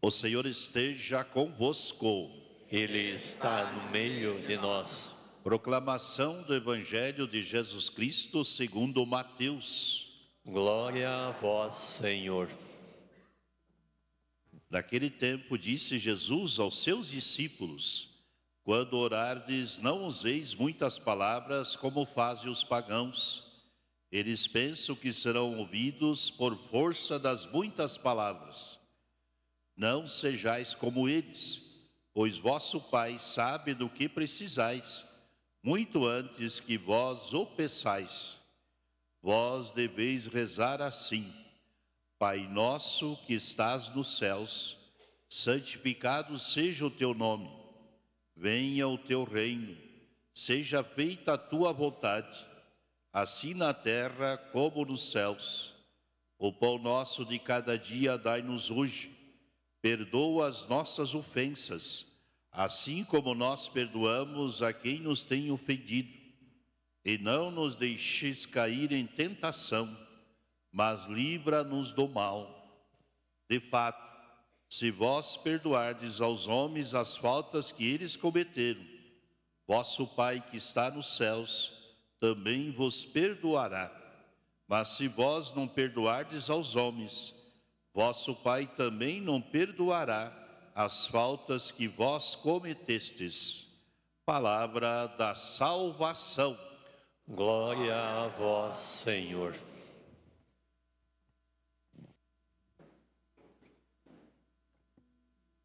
O Senhor esteja convosco. Ele está no meio de nós. Proclamação do Evangelho de Jesus Cristo segundo Mateus. Glória a vós, Senhor. Naquele tempo disse Jesus aos seus discípulos: quando orardes, não useis muitas palavras como fazem os pagãos. Eles pensam que serão ouvidos por força das muitas palavras. Não sejais como eles, pois vosso Pai sabe do que precisais, muito antes que vós o peçais. Vós deveis rezar assim: Pai nosso que estás nos céus, santificado seja o teu nome. Venha o teu reino, seja feita a tua vontade, assim na terra como nos céus. O pão nosso de cada dia dai-nos hoje. Perdoa as nossas ofensas, assim como nós perdoamos a quem nos tem ofendido. E não nos deixes cair em tentação, mas livra-nos do mal. De fato, se vós perdoardes aos homens as faltas que eles cometeram, vosso Pai que está nos céus também vos perdoará. Mas se vós não perdoardes aos homens, vosso Pai também não perdoará as faltas que vós cometestes. Palavra da salvação. Glória a vós, Senhor.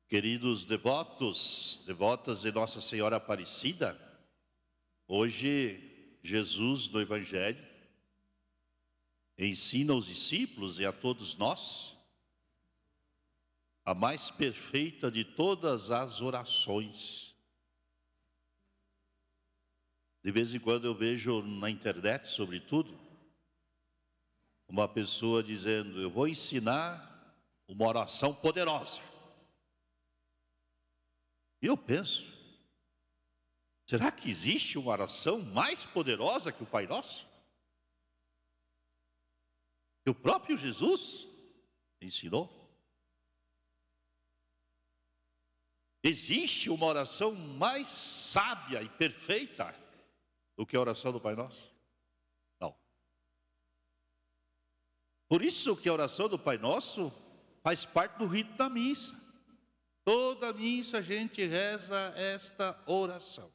Queridos devotos, devotas de Nossa Senhora Aparecida, hoje Jesus no Evangelho ensina aos discípulos e a todos nós a mais perfeita de todas as orações. De vez em quando eu vejo na internet, sobretudo, uma pessoa dizendo: eu vou ensinar uma oração poderosa. E eu penso, será que existe uma oração mais poderosa que o Pai Nosso? Que o próprio Jesus ensinou? Existe uma oração mais sábia e perfeita do que a oração do Pai Nosso? Não. Por isso que a oração do Pai Nosso faz parte do rito da missa. Toda missa a gente reza esta oração.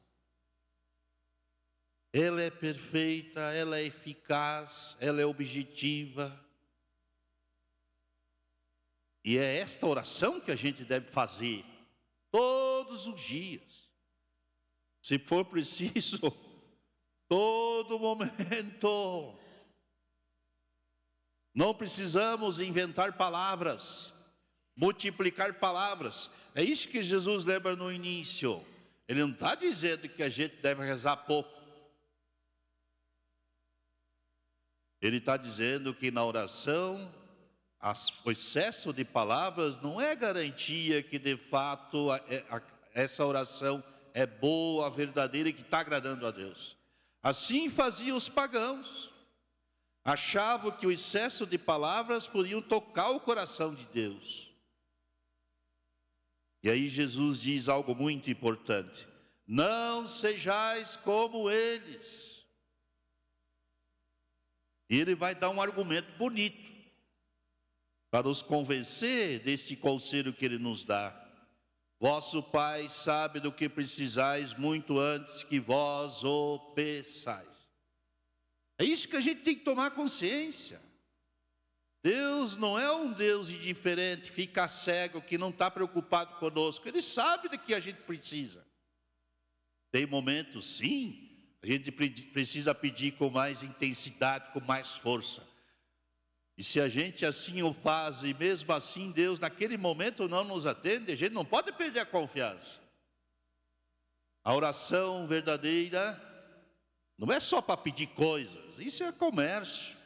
Ela é perfeita, ela é eficaz, ela é objetiva. E é esta oração que a gente deve fazer todos os dias. Se for preciso, todo momento. Não precisamos inventar palavras, multiplicar palavras. É isso que Jesus lembra no início. Ele não está dizendo que a gente deve rezar pouco. Ele está dizendo que na oração, o excesso de palavras não é garantia que de fato essa oração é boa, verdadeira e que está agradando a Deus. Assim faziam os pagãos. Achavam que o excesso de palavras podiam tocar o coração de Deus. E aí Jesus diz algo muito importante: não sejais como eles. E ele vai dar um argumento bonito para nos convencer deste conselho que ele nos dá. Vosso Pai sabe do que precisais muito antes que vós o peçais. É isso que a gente tem que tomar consciência. Deus não é um Deus indiferente, fica cego, que não está preocupado conosco. Ele sabe do que a gente precisa. Tem momentos, sim, a gente precisa pedir com mais intensidade, com mais força. E se a gente assim o faz, e mesmo assim Deus naquele momento não nos atende, a gente não pode perder a confiança. A oração verdadeira não é só para pedir coisas, isso é comércio.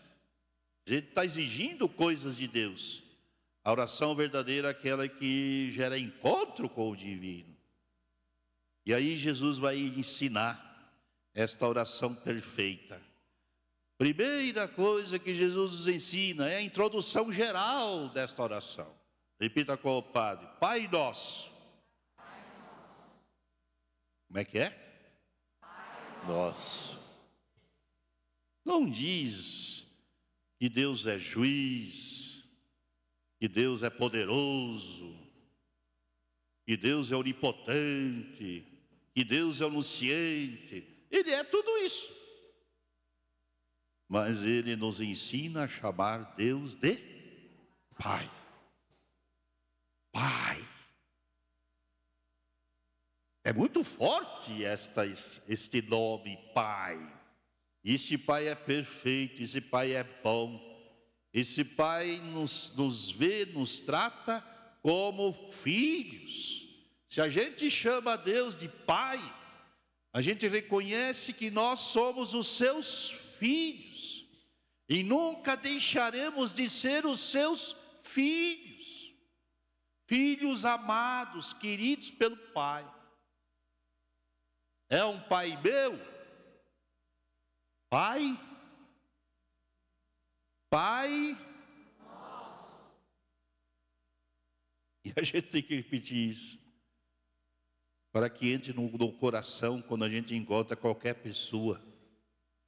A gente está exigindo coisas de Deus. A oração verdadeira é aquela que gera encontro com o divino. E aí Jesus vai ensinar esta oração perfeita. Primeira coisa que Jesus nos ensina é a introdução geral desta oração. Repita com o padre. Pai nosso. Como é que é? Nosso. Não diz que Deus é juiz, que Deus é poderoso, que Deus é onipotente, que Deus é onisciente. Ele é tudo isso. Mas Ele nos ensina a chamar Deus de Pai. Pai. É muito forte este nome, Pai. Esse Pai é perfeito, esse Pai é bom. Esse Pai nos vê, nos trata como filhos. Se a gente chama Deus de Pai, a gente reconhece que nós somos os seus filhos. E nunca deixaremos de ser os seus filhos. Filhos amados, queridos pelo Pai. É um Pai meu? Pai? Pai? E a gente tem que repetir isso, para que entre no coração, quando a gente encontra qualquer pessoa,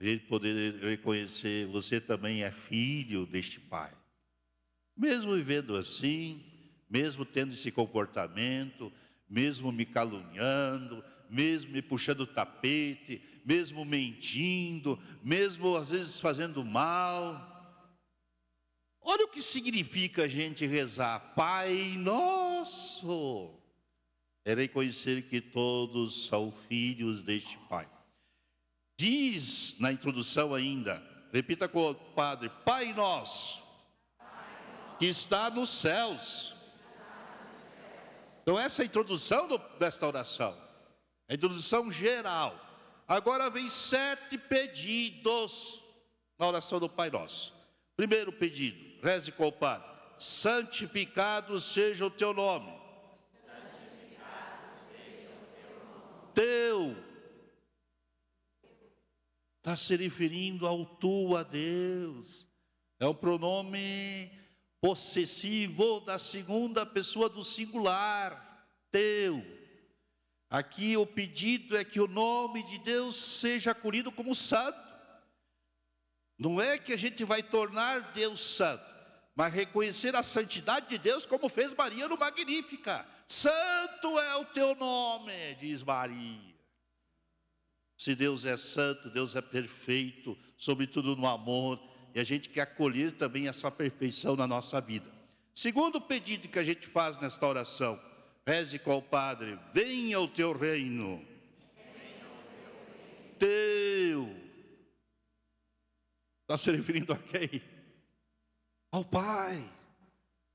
a gente poder reconhecer, você também é filho deste Pai. Mesmo vivendo assim, mesmo tendo esse comportamento, mesmo me caluniando, mesmo me puxando o tapete, mesmo mentindo, mesmo às vezes fazendo mal. Olha o que significa a gente rezar, Pai Nosso. É reconhecer que todos são filhos deste Pai. Diz na introdução ainda, repita com o padre, Pai Nosso, que está nos céus. Então essa é a introdução desta oração, a introdução geral. Agora vem 7 pedidos na oração do Pai Nosso. Primeiro pedido, reze com o padre, santificado seja o teu nome. Teu. Está se referindo ao tu, a Deus. É um pronome possessivo da segunda pessoa do singular. Teu. Aqui o pedido é que o nome de Deus seja acolhido como santo. Não é que a gente vai tornar Deus santo, mas reconhecer a santidade de Deus, como fez Maria no Magnífica. Santo é o teu nome, diz Maria. Se Deus é santo, Deus é perfeito, sobretudo no amor, e a gente quer acolher também essa perfeição na nossa vida. Segundo pedido que a gente faz nesta oração, reze com o Padre, venha o teu reino. Teu. Está se referindo a quem? Ao Pai.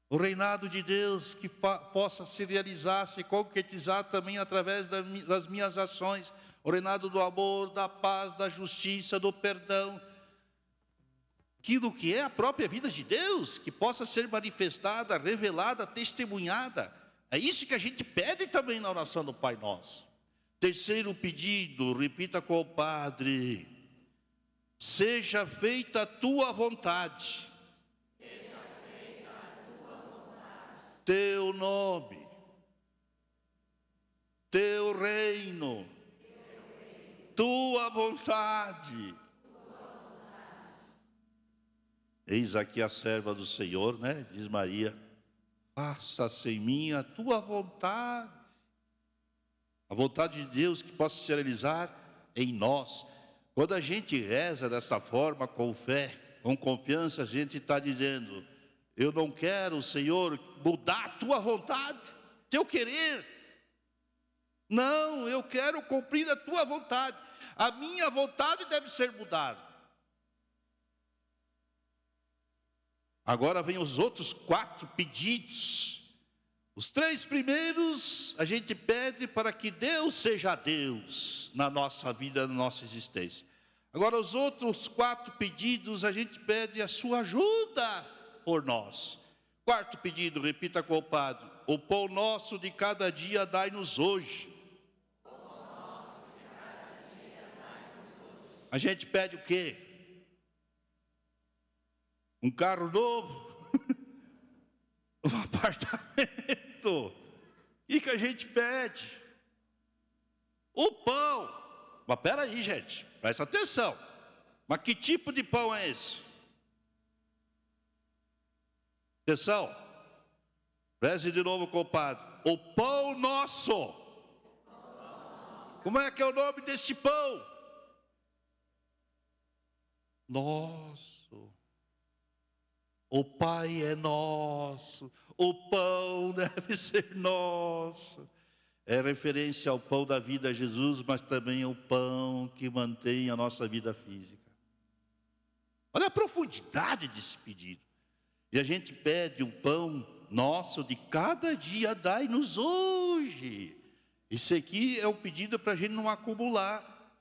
O reinado de Deus que possa se realizar, se concretizar também através das minhas ações. O reinado do amor, da paz, da justiça, do perdão. Aquilo que é a própria vida de Deus, que possa ser manifestada, revelada, testemunhada. É isso que a gente pede também na oração do Pai Nosso. Terceiro pedido, repita com o Padre. Seja feita a tua vontade. Seja feita a tua vontade. Teu nome. Teu reino. Tua vontade. Eis aqui a serva do Senhor, né? Diz Maria, faça-se em mim a tua vontade. A vontade de Deus que possa se realizar em nós. Quando a gente reza dessa forma, com fé, com confiança, a gente está dizendo, eu não quero, Senhor, mudar a tua vontade, teu querer. Não, eu quero cumprir a tua vontade. A minha vontade deve ser mudada. Agora vem os outros 4 pedidos. Os 3 primeiros a gente pede para que Deus seja Deus na nossa vida, na nossa existência. Agora os outros 4 pedidos a gente pede a sua ajuda por nós. 4º pedido, repita com o Padre. O pão nosso de cada dia dai-nos hoje. A gente pede o quê? Um carro novo? um apartamento. O que a gente pede? O pão. Mas peraí, gente, presta atenção. Mas que tipo de pão é esse? Atenção. Preste de novo, compadre. O pão nosso. Como é que é o nome deste pão? Nosso. O Pai é nosso. O pão deve ser nosso. É referência ao pão da vida, Jesus, mas também ao pão que mantém a nossa vida física. Olha a profundidade desse pedido. E a gente pede o pão nosso de cada dia, dai-nos hoje. Esse aqui é o pedido para a gente não acumular.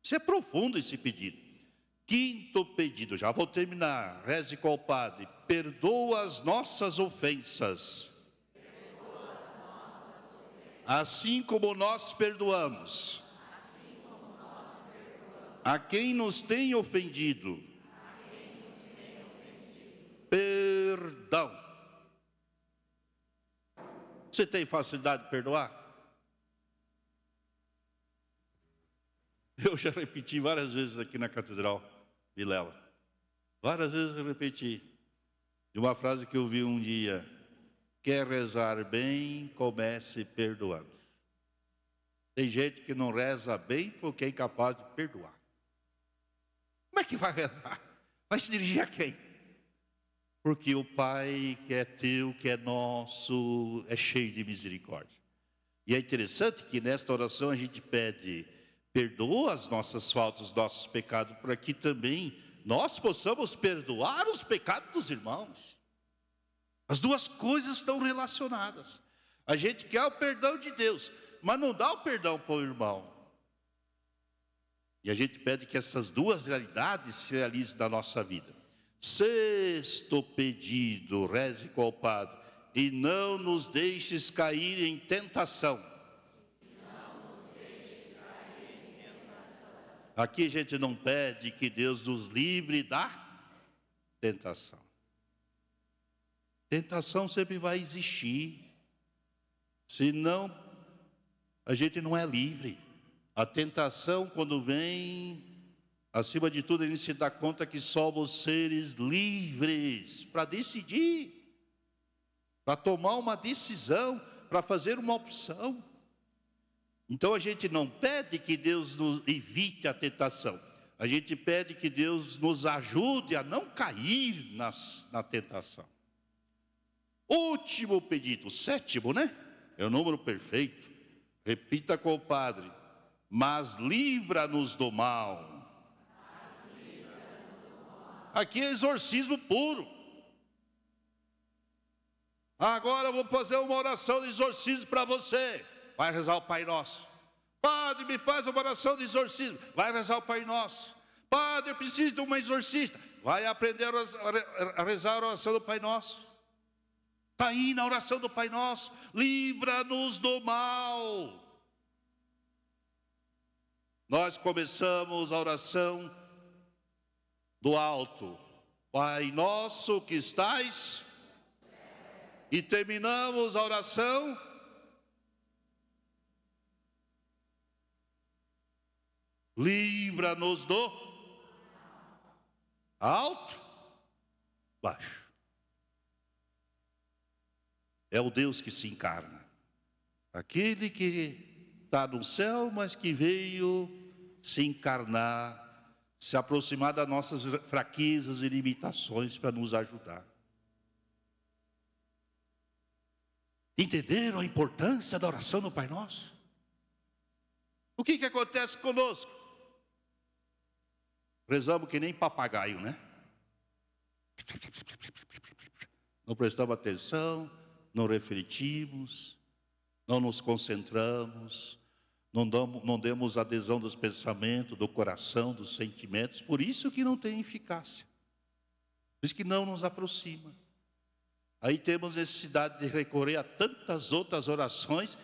Isso é profundo, esse pedido. Quinto pedido, já vou terminar. Reze com o Padre. Perdoa as nossas ofensas. Assim como nós perdoamos a quem nos tem ofendido. Perdão. Você tem facilidade de perdoar? Eu já repeti várias vezes aqui na Catedral Vilela. Várias vezes eu repeti. De uma frase que eu vi um dia. Quer rezar bem, comece perdoando. Tem gente que não reza bem porque é incapaz de perdoar. Como é que vai rezar? Vai se dirigir a quem? Porque o Pai que é teu, que é nosso, é cheio de misericórdia. E é interessante que nesta oração a gente pede, perdoa as nossas faltas, os nossos pecados, para que também nós possamos perdoar os pecados dos irmãos. As duas coisas estão relacionadas. A gente quer o perdão de Deus, mas não dá o perdão para o irmão. E a gente pede que essas duas realidades se realizem na nossa vida. Sexto pedido, reze com o Padre. E não nos deixes cair em tentação. Aqui a gente não pede que Deus nos livre da tentação. Tentação sempre vai existir. Senão, a gente não é livre. A tentação, quando vem, acima de tudo, a gente se dá conta que somos seres livres para decidir, para tomar uma decisão, para fazer uma opção. Então a gente não pede que Deus nos evite a tentação. A gente pede que Deus nos ajude a não cair na tentação. Último pedido, sétimo, né? É o número perfeito. Repita com o Padre. Mas livra-nos do mal. Aqui é exorcismo puro. Agora eu vou fazer uma oração de exorcismo para você. Vai rezar o Pai Nosso. Padre, me faz uma oração de exorcismo. Vai rezar o Pai Nosso. Padre, eu preciso de uma exorcista. Vai aprender a rezar a oração do Pai Nosso. Está aí na oração do Pai Nosso. Livra-nos do mal. Nós começamos a oração do alto. Pai Nosso que estais. E terminamos a oração. Livra-nos do alto, baixo. É o Deus que se encarna. Aquele que está no céu, mas que veio se encarnar, se aproximar das nossas fraquezas e limitações para nos ajudar. Entenderam a importância da oração no Pai Nosso? O que acontece conosco? Rezamos que nem papagaio, né? Não prestamos atenção, não refletimos, não nos concentramos, não demos adesão dos pensamentos, do coração, dos sentimentos. Por isso que não tem eficácia. Por isso que não nos aproxima. Aí temos necessidade de recorrer a tantas outras orações.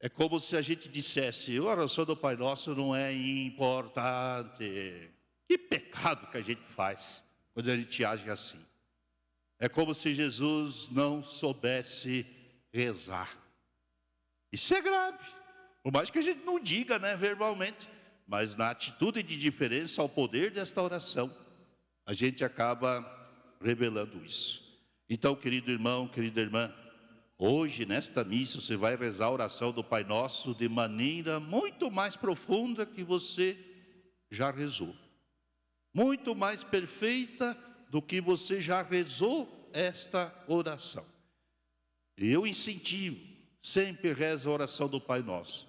É como se a gente dissesse, a oração do Pai Nosso não é importante. Que pecado que a gente faz quando a gente age assim. É como se Jesus não soubesse rezar. Isso é grave. Por mais que a gente não diga, né, verbalmente, mas na atitude de diferença ao poder desta oração, a gente acaba revelando isso. Então, querido irmão, querida irmã, hoje nesta missa você vai rezar a oração do Pai Nosso de maneira muito mais profunda que você já rezou. Muito mais perfeita do que você já rezou esta oração. Eu incentivo, sempre reza a oração do Pai Nosso.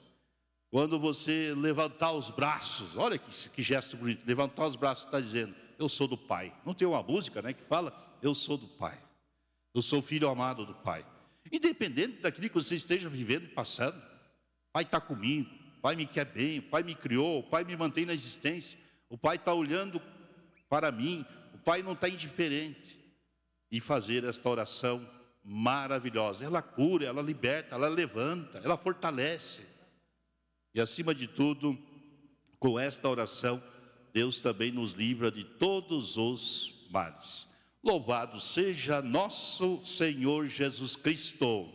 Quando você levantar os braços, olha que gesto bonito, levantar os braços está dizendo, eu sou do Pai. Não tem uma música, né, que fala, eu sou do Pai. Eu sou filho amado do Pai. Independente daquilo que você esteja vivendo e passando, o Pai está comigo, o Pai me quer bem, o Pai me criou, o Pai me mantém na existência, o Pai está olhando para mim, o Pai não está indiferente. E fazer esta oração maravilhosa, ela cura, ela liberta, ela levanta, ela fortalece. E acima de tudo, com esta oração, Deus também nos livra de todos os males. Louvado seja nosso Senhor Jesus Cristo.